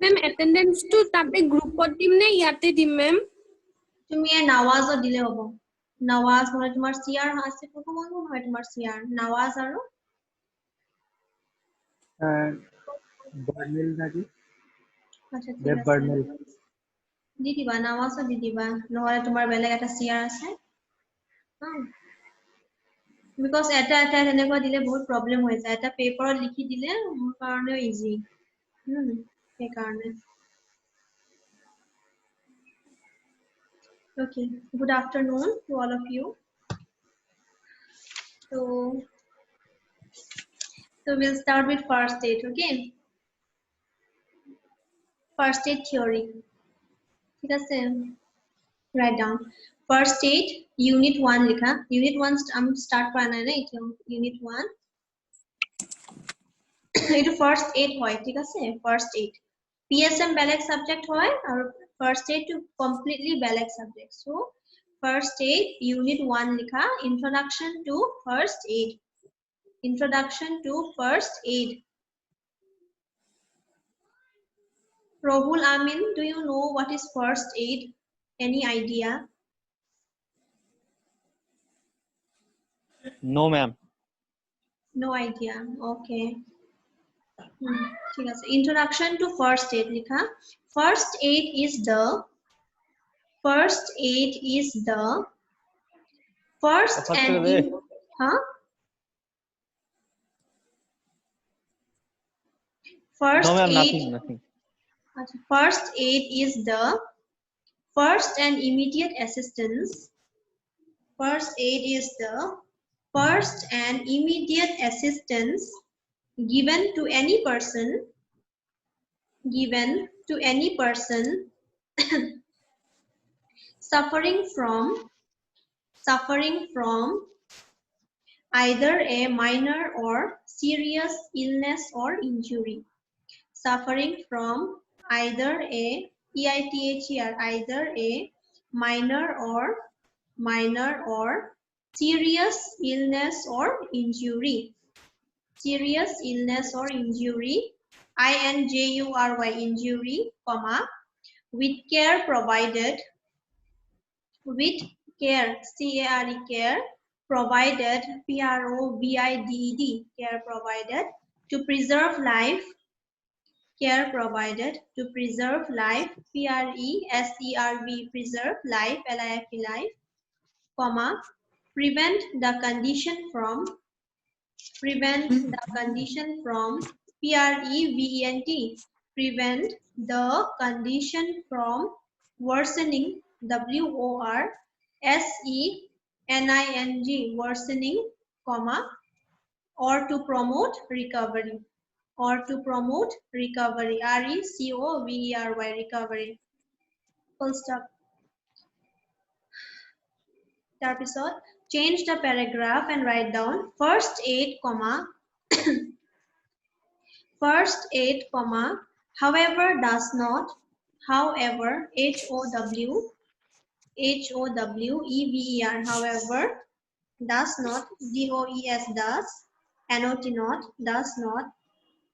Ma'am, attendance to tate group team ne yate team ma'am. তুমি নাৱাজ দিলে হ'ব নাৱাজ নহয় তোমাৰ সিআৰ আছে কোন নহয় তোমাৰ সিআৰ নাৱাজ আৰু বার্নেল নাকি আচ্ছা ঠিক দেব আছে বার্নেল দি দিবা নাৱাজ দি দিবা নহলে তোমাৰ বেলেগ এটা সিআৰ আছে বিকজ এটা তেনেকুৱা দিলে বহুত প্ৰবলেম হৈ যায় এটা পেপাৰত লিখি দিলে মোৰ কাৰণে ইজি সেই কাৰণে Okay, good afternoon to all of you. So we'll start with first aid, okay? First aid theory. ठीक है से write down. First aid unit 1 लिखा. Unit 1 हम start करना है ना क्यों? Unit 1. ये first aid होय ठीक है से first aid. PSM बेलेग subject होय और first aid to completely बेलेग subject. So first aid unit 1 लिखा. Introduction to first aid. Introduction to first aid. Rohul Amin, do you know what is first aid? Any idea? No, ma'am. No idea. Okay. Introduction to first aid. Likha. First aid is the first and First no, ma'am, aid. nothing. First aid is the first and immediate assistance. First aid is the first and immediate assistance given to any person suffering from either a minor or serious illness or injury. Suffering from either a either a minor or serious illness or injury. Serious illness or injury, INJURY, injury, comma, with care provided, CARE, care, provided, PROVIDED, care provided, to preserve life, care provided, to preserve life, PRESERV, preserve life, LIFE, life, comma, prevent the condition from, PREVENT, prevent the condition from worsening, WORSENING, worsening, comma, or to promote recovery, RECOVERY, recovery, full stop. Episode. Change the paragraph and write down first aid, comma, however does not, however, HOWEVER, however, does not, DOES, does, NOT, not, does not,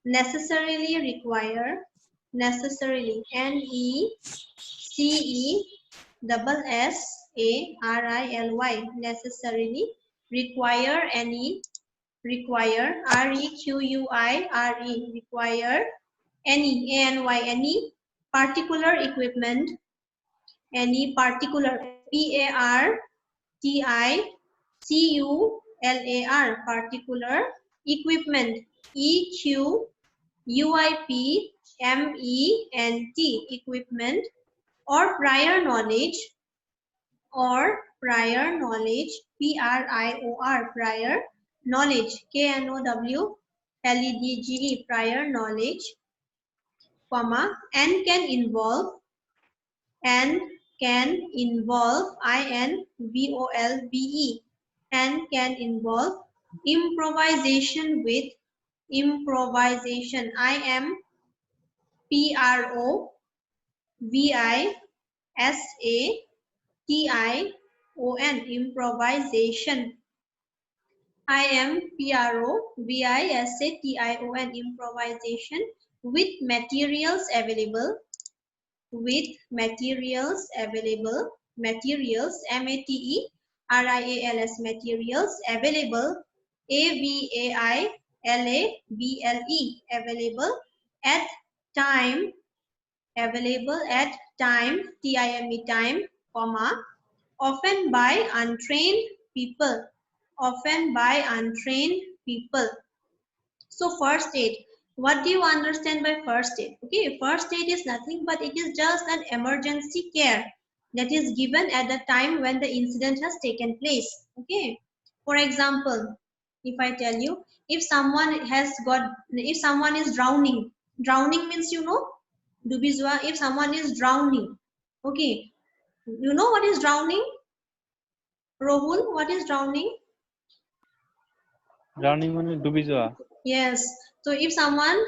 necessarily require, necessarily, NECESSARILY, necessarily, require, require, REQUIRE, require, any particular equipment, any particular, PARTICULAR, particular equipment, EQUIPMENT, equipment, or prior knowledge, PRIOR, prior knowledge, KNOWLEDGE, prior knowledge, comma, and can involve, INVOLVE, and can involve improvisation with, improvisation, IMPROVISATION, improvisation, IMPROVISATION, improvisation with materials available, with materials available, materials, materials, materials available, available, available at time, available at time, time, comma, often by untrained people, often by untrained people. So first aid, what do you understand by first aid? Okay, first aid is nothing but it is just an emergency care that is given at the time when the incident has taken place. Okay, for example, if I tell you, if someone is drowning, drowning means, you know, dubizwa, if someone is drowning, okay, you know what is drowning? Rohul, what is drowning? Drowning মানে ডুবি যাওয়া। Yes. So if someone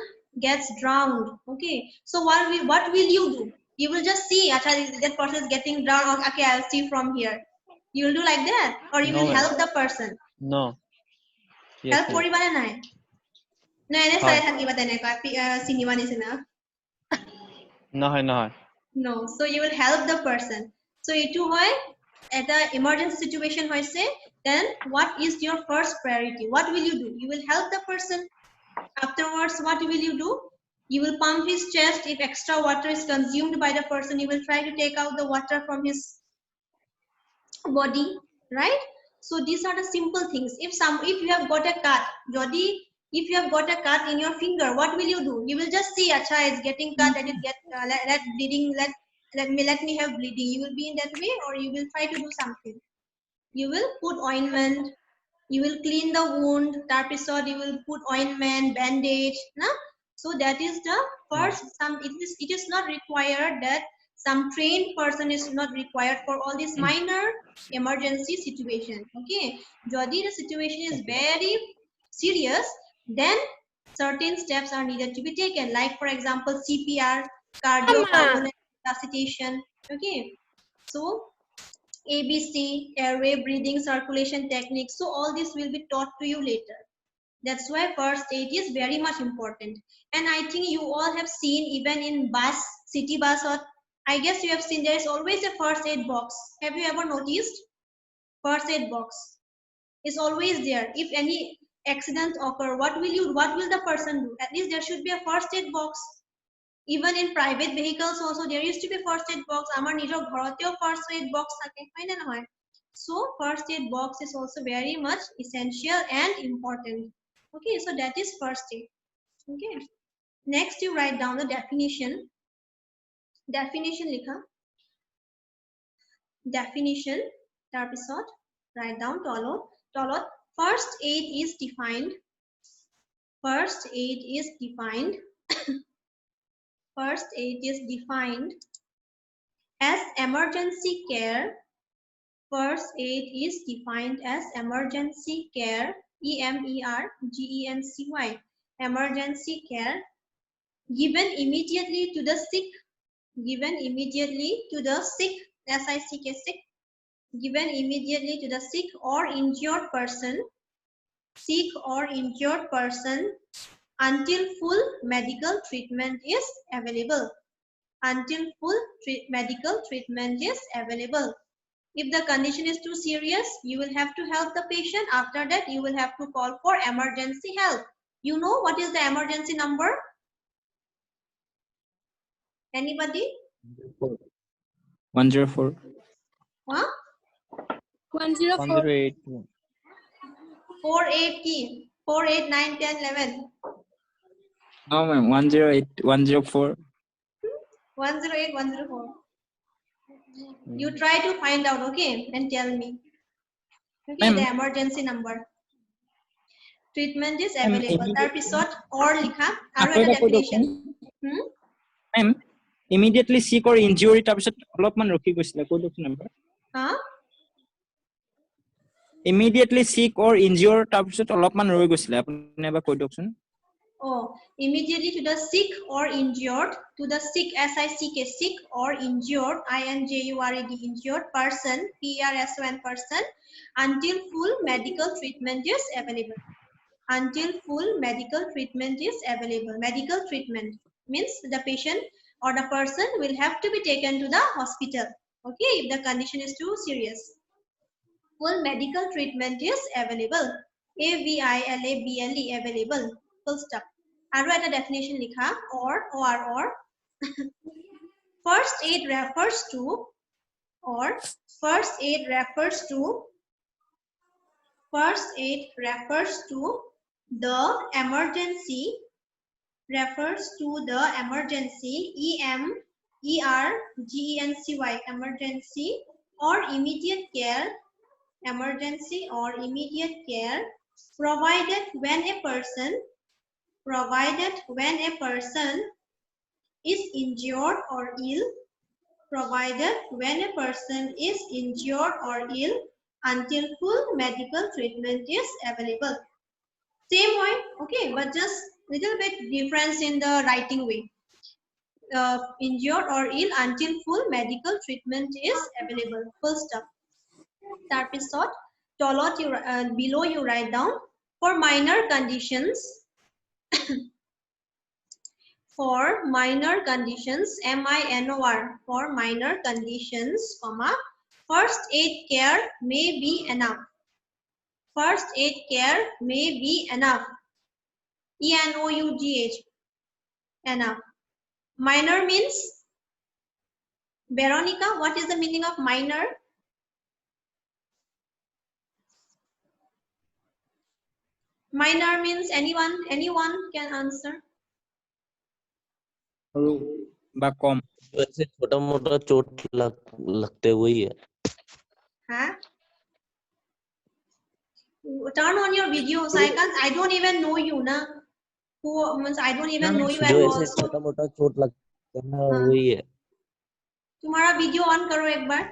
gets drowned, okay, so what will you do? You will just see, acha, that person is getting drowned. Okay, I'll see from here. You will do like that, or you No, will ma'am. help the person. No. Yes, Help ma'am. koriba na nai? No, ene Hoy. sai thakiba teneka cinema nisina. নহয় নহয়। No, so you will help the person. So etu hoy at the emergency situation hoise, then what is your first priority? What will you do? You will help the person. Afterwards, what will you do? You will pump his chest. If extra water is consumed by the person, you will try to take out the water from his body, right? So these are the simple things. If you have got a cut, if you have got a cut in your finger, what will you do? You will just see, acha, it's getting cut, let it get let bleeding, let me have bleeding. You will be in that way, or you will try to do something. You will put ointment, you will clean the wound, tarpisod you will put ointment, bandage, na? So that is the first. It is not required that some trained person is not required for all these minor emergency situation. Okay, jodi the situation is very serious, then certain steps are needed to be taken, like for example CPR, cardiopulmonary resuscitation. Okay, so ABC, airway, breathing, circulation techniques. So all this will be taught to you later. That's why first aid is very much important. And I think you all have seen, even in bus, city bus, or I guess you have seen, there is always a first aid box. Have you ever noticed? First aid box is always there. If any accident occur, what will the person do? At least there should be a first aid box. Even in private vehicles also there used to be first aid box. Amar nijor ghoroteo first aid box thake, hoy na noy? So first aid box is also very much essential and important. Okay, so that is first aid. Okay, next you write down the definition. Definition likha, definition tar pisot write down tolot first aid is defined. First aid is defined. First aid is defined as emergency care. First aid is defined as emergency care, EMERGENCY, emergency care given immediately to the sick, given immediately to the sick, SICK, sick, given immediately to the sick or injured person, sick or injured person until full medical treatment is available. Until full medical treatment is available. If the condition is too serious, you will have to help the patient. After that, you will have to call for emergency help. You know what is the emergency number? Anybody? 104. Huh? 104. 108. 48 key. 4, 8, 9, 10, 11. No, ma'am. 108, 104. 108, 104. You try to find out, okay, and tell me. Okay, the emergency number. Treatment is available. Tar pisot or likha aru eta definition. Ma'am, immediately sick or injury tar pisot olopman rokhi goisile koi dokson number. Huh? Immediately sick or injured tar pisot olopman roi goisile apuni eba koi dokson. Oh, immediately to the sick or injured, to the sick, SICK, sick or injured, INJURED, injured person, PRSON person, until full medical treatment is available. Until full medical treatment is available. Medical treatment. means the patient or the person will have to be taken to the hospital. Okay, if the condition is too serious. Full medical treatment is available. AVILABLE, available. Full stop. Aru eta definition likha, or. First aid refers to, or first aid refers to the emergency, EMERGENCY, emergency or immediate care, provided when a person is injured or ill, until full medical treatment is available. Same way, okay, but just little bit difference in the writing way. Injured or ill until full medical treatment is available. Full stop. Tarpisot, below you write down for minor conditions. For minor conditions, MINOR, for minor conditions, comma, first aid care may be enough. First aid care may be enough. ENOUGH, enough. Minor means, Veronica, what is the meaning of minor? Minor means anyone can answer. বা কম वैसे छोटा मोटा चोट लगते हुए ही है. Huh? Turn on your videos. I don't even know you, na. Who means I don't even know you at जो all. ऐसे छोटा मोटा चोट लगता है वही है. तुम्हारा वीडियो ऑन करो एक बार.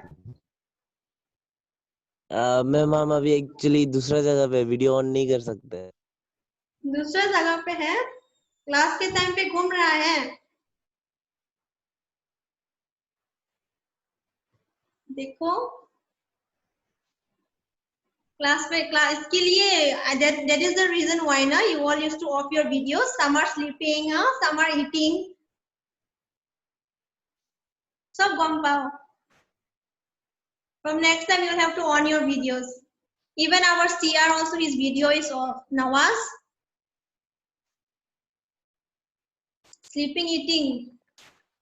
मैम अभी एक्चुअली दूसरा जगह पे वीडियो ऑन नहीं कर सकते. दूसरा जगह पे है, क्लास के टाइम पे घूम रहा है. देखो क्लास पे, क्लास के लिए that is the reason why na you all used to off your videos. Some are sleeping, some are eating. सब गम पाओ. From next time you will have to on your videos. Even our CR also, his video is off. Nawaz, sleeping, eating.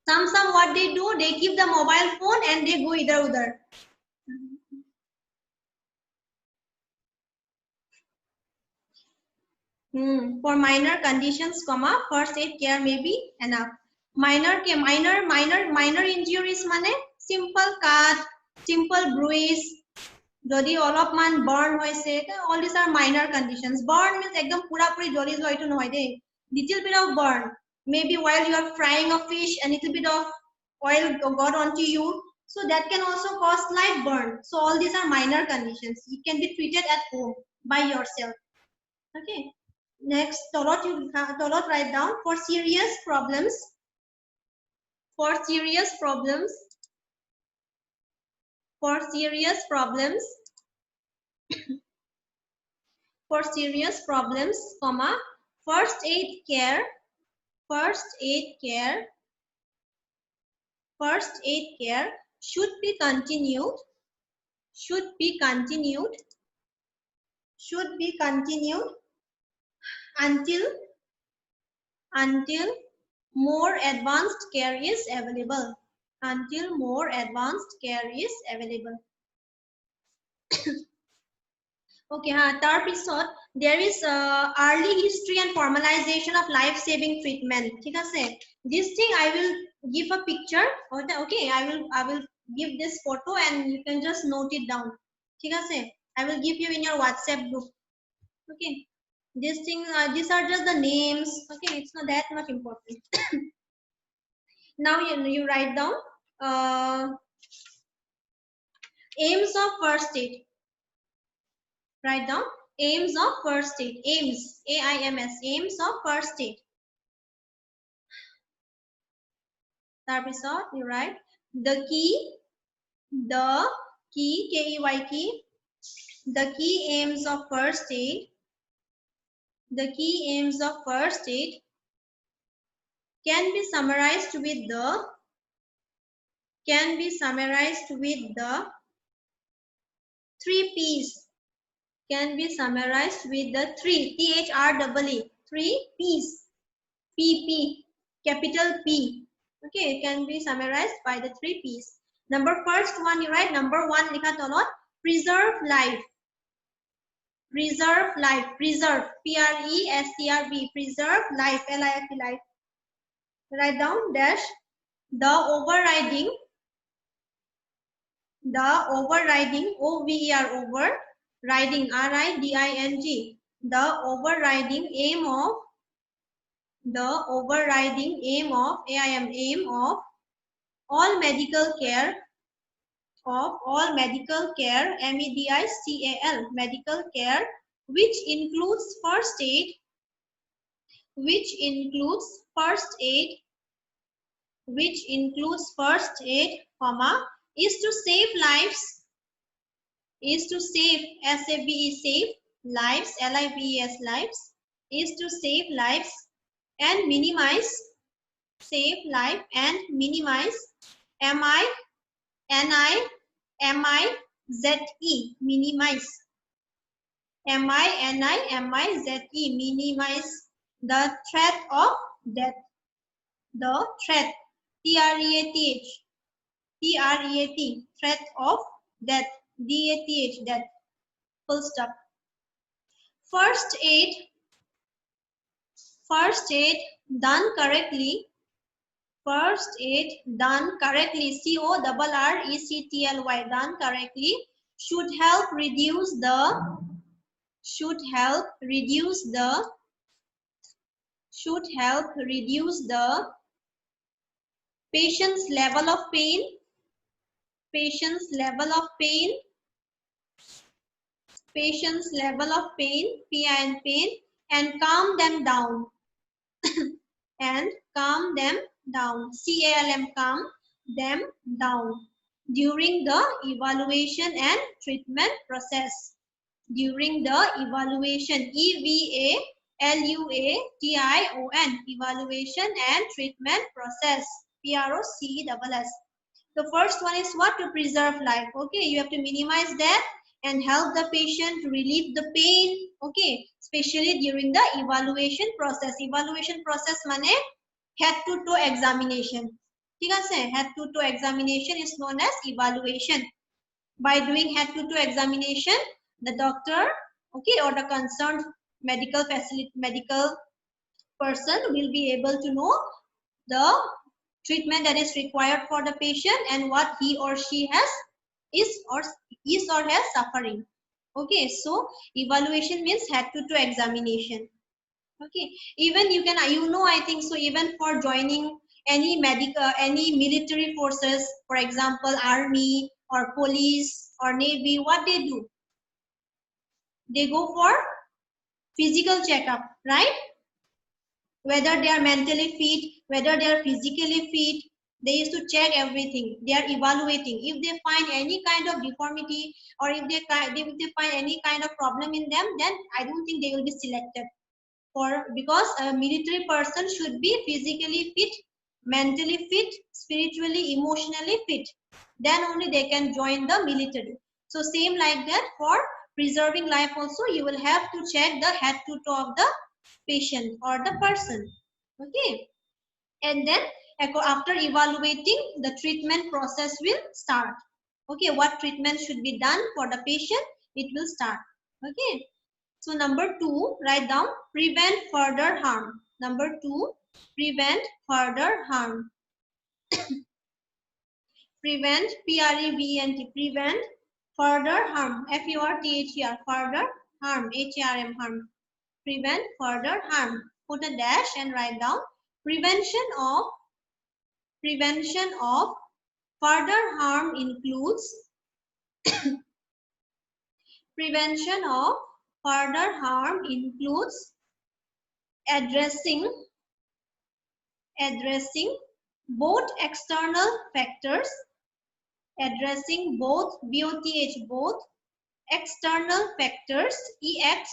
Some what they do, they keep the mobile phone and they go idhar udhar. For minor conditions, comma, first aid care may be enough. Minor injuries mane simple cut, simple bruise. Jodi olopman burn hoise, all these are minor conditions. Burn means ekdom pura puri joli joy to noy de. Little bit of burn, maybe while you are frying a fish, a little bit of oil got onto you, so that can also cause slight burn. So all these are minor conditions. It can be treated at home by yourself. Okay. Next, Tolot write down for serious problems. For serious problems, comma, first aid care should be continued until more advanced care is available. Okay, tarpisot there is early history and formalization of life-saving treatment. ठीक है, this thing I will give a picture. Okay, I will give this photo and you can just note it down. ठीक है, I will give you in your WhatsApp group. Okay, this thing, these are just the names. Okay, it's not that much important. Now you write down aims of first aid. Write down aims of first aid. Aims, AIMS, aims of first aid. Tarpisot, you write the key, KEY key. The key aims of first aid. can be summarized with the 3 P's. Can be summarized with the 3 P's. P, capital P. Okay, it can be summarized by the 3 P's. First one you write number 1 likha tolot, preserve life. Preserve life. Preserve. P-R-E-S-E-R-V. Preserve life. L-I-F-E, life. Write down dash. The overriding. O-V-E-R, over. Riding. R-I-D-I-N-G. The overriding aim of. A-I-M, aim of all medical care. M-E-D-I-C-A-L, medical care, which includes first aid, comma, is to save lives, S-A-V-E, save lives, L-I-V-E-S, lives, is to save lives and minimize, M-I-N-I-M-I-Z-E, minimize. M-I-N-I-M-I-Z-E, minimize the threat of death. The threat, T-R-E-A-T-H, threat of death, D-A-T-H, death, full stop. First aid done correctly. C-O-R-R-E-C-T-L-Y, done correctly, should help reduce the patient's level of pain, P-I-N, pain, and calm them down. C-A-L-M, calm them down during the evaluation and treatment process. E-V-A-L-U-A-T-I-O-N, evaluation and treatment process, P-R-O-C-E-S-S. The first one is what? To preserve life. Okay, you have to minimize that and help the patient to relieve the pain. Okay, especially during the evaluation process. Evaluation process mane head to toe examination. ठीक है, head to toe examination is known as evaluation. By doing head to toe examination, the doctor, okay, or the concerned medical person will be able to know the treatment that is required for the patient and what he or she is or has suffering. Okay, so evaluation means head to toe examination. Okay, even you can, I think so, even for joining any military forces, for example army or police or navy, what they do, they go for physical checkup, right? Whether they are mentally fit, whether they are physically fit, they used to check everything. They are evaluating. If they find any kind of deformity or if they find any kind of problem in them, then I don't think they will be selected. Because a military person should be physically fit, mentally fit, spiritually, emotionally fit. Then only they can join the military. So same like that, for preserving life also, you will have to check the head to toe of the patient or the person. Okay, and then after evaluating, the treatment process will start. Okay, what treatment should be done for the patient, it will start. Okay, so number 2, write down prevent further harm. Number 2, prevent further harm. Prevent, P-R-E-V-E-N-T, prevent further harm, F-U-R-T-H-E-R, further harm, H-A-R-M, harm. Prevent further harm. Put a dash and write down prevention of further harm includes prevention of further harm includes addressing both external factors, both external factors, E-X-T-E-R-N-A-L,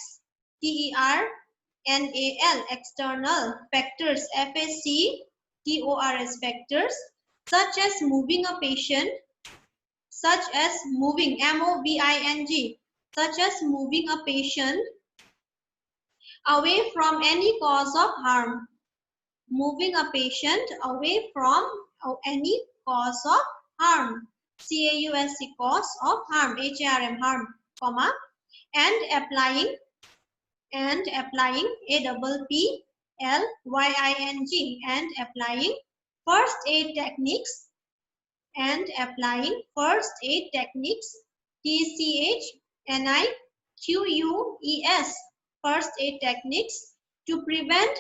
external factors, F-A-C TORS factors such as moving a patient, such as moving MOVING, such as moving a patient away from any cause of harm. Moving a patient away from any cause of harm. CAUSE, cause of harm, HARM, harm, comma, and applying APPLYING, and applying first aid techniques, TCHNIQUES, first aid techniques to prevent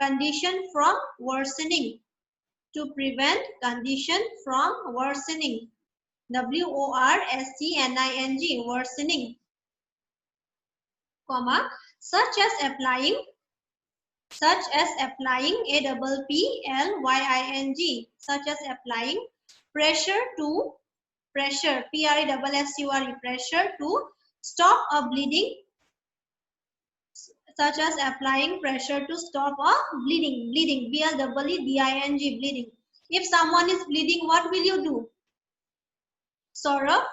condition from worsening, worsening, WORSCNING, worsening, comma, such as applying APPLYING, such as applying pressure, PRESSURE, pressure to stop a bleeding, such as applying pressure to stop a bleeding, BLEEDING, bleeding. If someone is bleeding, what will you do? Saurabh?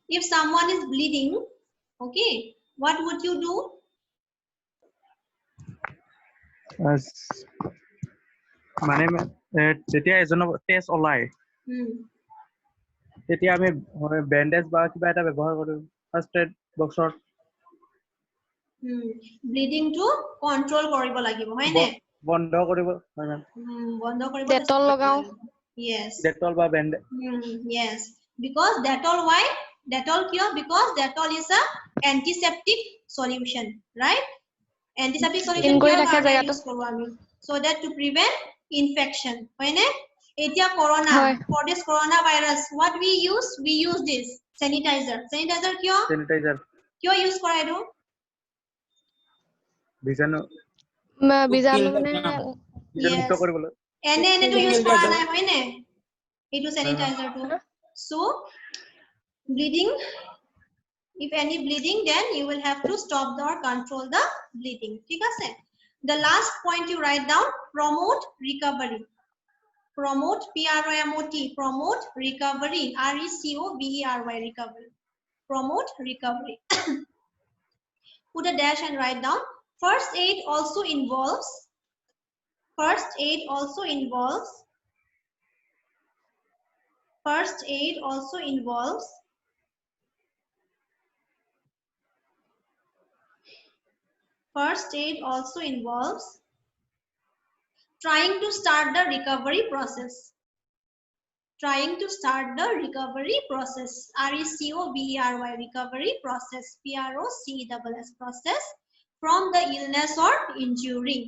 If someone is bleeding, okay, what would you do? মানে যেতিয়া এজনৰ তেজ ওলাই তেতিয়া আমি bandage বা কিবা এটা ব্যৱহাৰ কৰো ফাৰ্স্ট এড বক্সৰ ব্লিডিং টু কন্ট্ৰোল কৰিব লাগিব হয়নে বন্ধ কৰিব হয় ম্যাম বন্ধ কৰিব ডেটল লগাও yes ডেটল বা bandage yes because Dettol, why Dettol কিয় because Dettol is a antiseptic solution, right? Antiseptic solution use কৰো আমি so that to prevent infection হয়নে এতিয়া corona for this coronavirus what we use this sanitizer কিয় use কৰা এটো বিজাণু মানে মুক্ত কৰিবলৈ এনে তো use কৰা নাই হয়নে এটো sanitizer to so bleeding, if any bleeding, then you will have to stop or control the bleeding. ঠিক আছে? The last point you write down, promote recovery. Promote, PROMOT, promote recovery, RECOVERY, recovery. Promote recovery. Put a dash and write down. First aid also involves trying to start the recovery process. RECOVERY, recovery process, PROCESS, process from the illness or injury.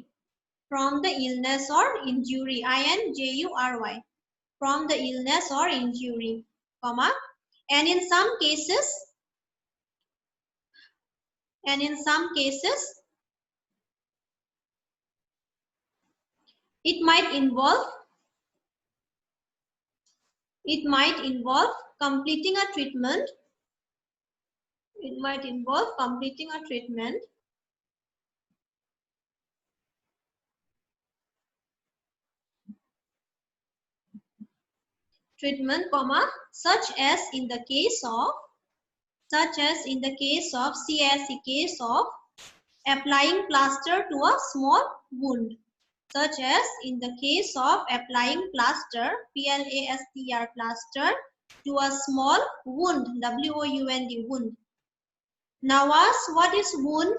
INJURY, from the illness or injury, comma, and in some cases it might involve completing a treatment. Comma, such as in the case of applying plaster to a small wound. Such as in the case of applying plaster, PLASTER, plaster to a small wound, WOUND, wound. Nawaz, what is wound?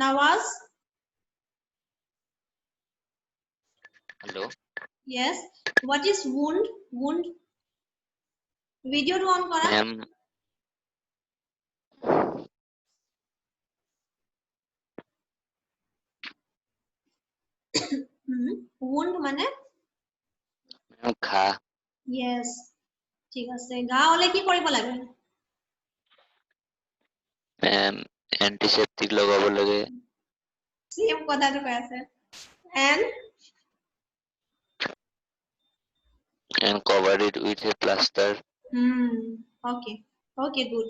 Nawaz? Hello? Yes. What is wound? Video on kora? wound মানে ঘা yes ঠিক আছে ঘা হলে কি কৰিব লাগে antiseptic লগাব লাগে সেম কথাটো কৈ আছে and cover it with a plaster. Okay, good.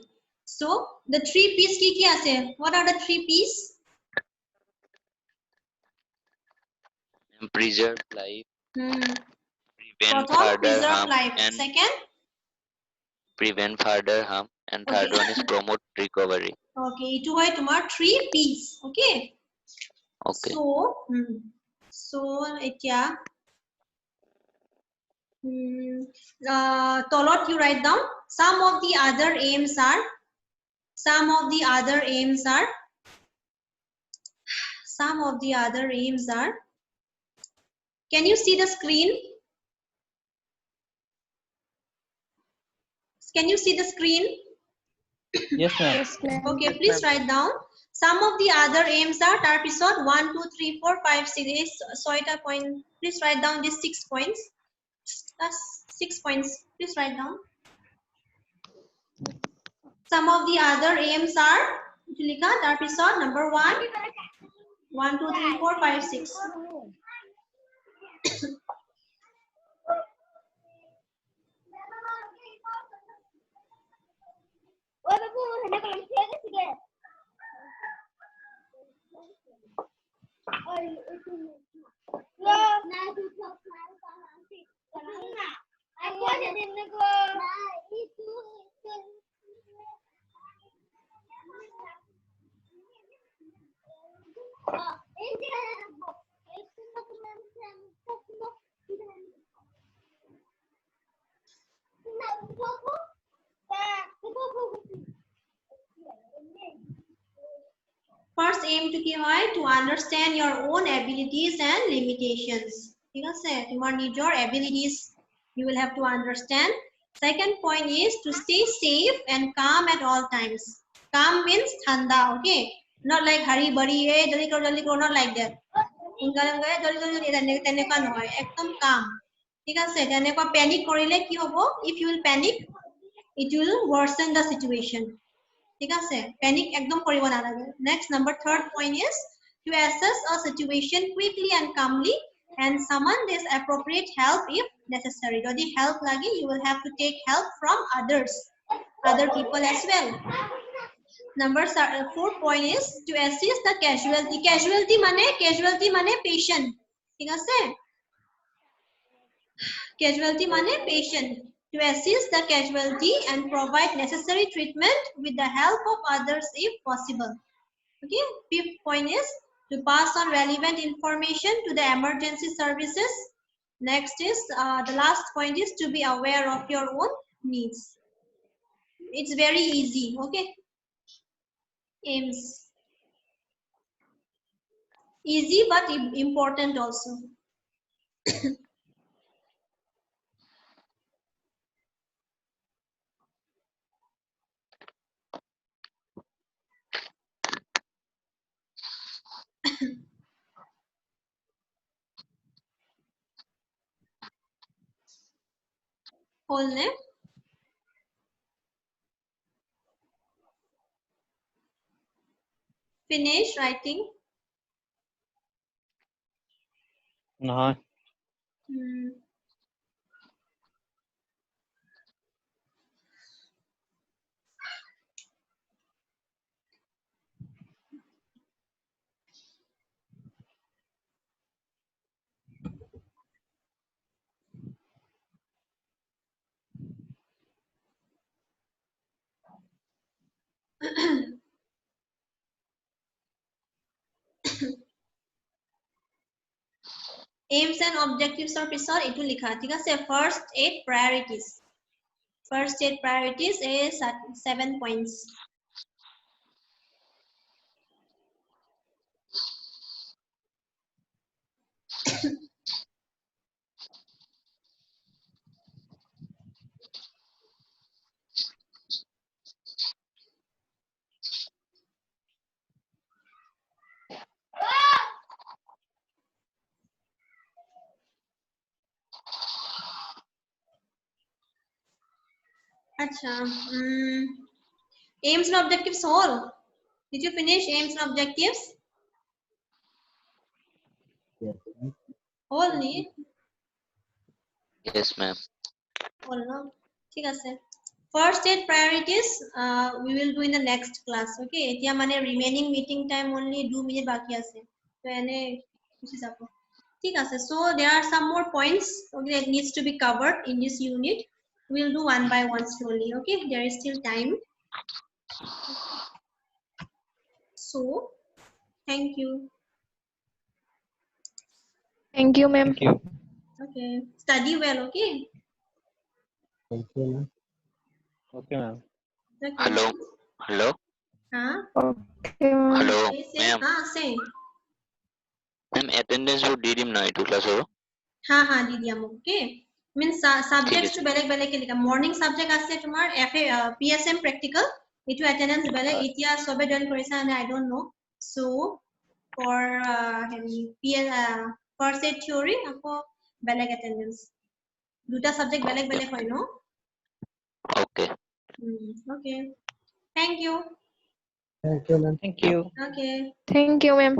So the 3 P's কি আছে? What are the 3 P's? preserve life, prevent Prothom further preserve harm, life. and Second, prevent further harm, and third okay. one is promote recovery. Okay, itu hoy tumar 3 P's. Okay. Okay. So etia tolot you write down some of the other aims are can you see the screen? Can you see the screen? Yes, ma'am. Okay, please write down some of the other aims are tar pisot 1 2 3 4 5 6 soita point. Please write down these 6 points. That's 6 points. Please write down. Some of the other aims are Julika tar pisot number 1 1 2 3 4 5 6. First aim to ki hoy to understand your own abilities and limitations. ঠিক আছে তোমার নিজর abilities you will have to understand. Second point is to stay safe and calm at all times. Calm means thanda, okay? Not like hurry burry, hey jaldi karo, not like that. Unga jaldi teneka nohoy, ekdom calm. ঠিক আছে teneka panic korile ki hobo? If you will panic, it will worsen the situation. ঠিক আছে panic একদম কৰিব নালাগে. Next number third point is to assess a situation quickly and calmly and summon this appropriate help if necessary. Jodi help lagi you will have to take help from other people as well. Number 4 point is to assist the casualty mane patient. ঠিক আছে casualty mane patient. To assist the casualty and provide necessary treatment with the help of others if possible. Okay. Fifth point is to pass on relevant information to the emergency services. Next is the last point is to be aware of your own needs. It's very easy. Okay. Aims. Easy but important also. Whole name. Finish writing. নহয় Aims and objectives are pisor etu likha thik ase first 8 priorities. First 8 priorities is 7 points. Acha. Aims and objectives all. Did you finish aims and objectives? Yes. Only. Yes, ma'am. All no. ঠিক আছে. First 8 priorities we will do in the next class. Okay. Etia mane remaining meeting time only 2 minutes baki ase. So ene kuchi jabo. ঠিক আছে, so there are some more points, okay, that needs to be covered in this unit. We'll do one by one slowly, okay? There is still time. So thank you. Thank you, ma'am. Thank you. Okay, study well, okay? Okay, ma'am. Okay. Hello. Hello. Huh? Okay, ma'am. Hello. Say, Ma'am. say. Ma'am, attendance वो दे दी ना इटू class हो. हाँ दीदी हम, okay? Means subjects to বেলেগ বেলেগ লিখা, morning subject আছে তোমাৰ PSM practical, এইটো attendance বেলেগ, এতিয়া সবে join কৰিছা নে I don't know. So for first aid theory আকৌ বেলেগ attendance, দুটা subject বেলেগ বেলেগ হয় ন? Okay. Okay, thank you. Thank you, ma'am. Thank you. Okay. Thank you, ma'am.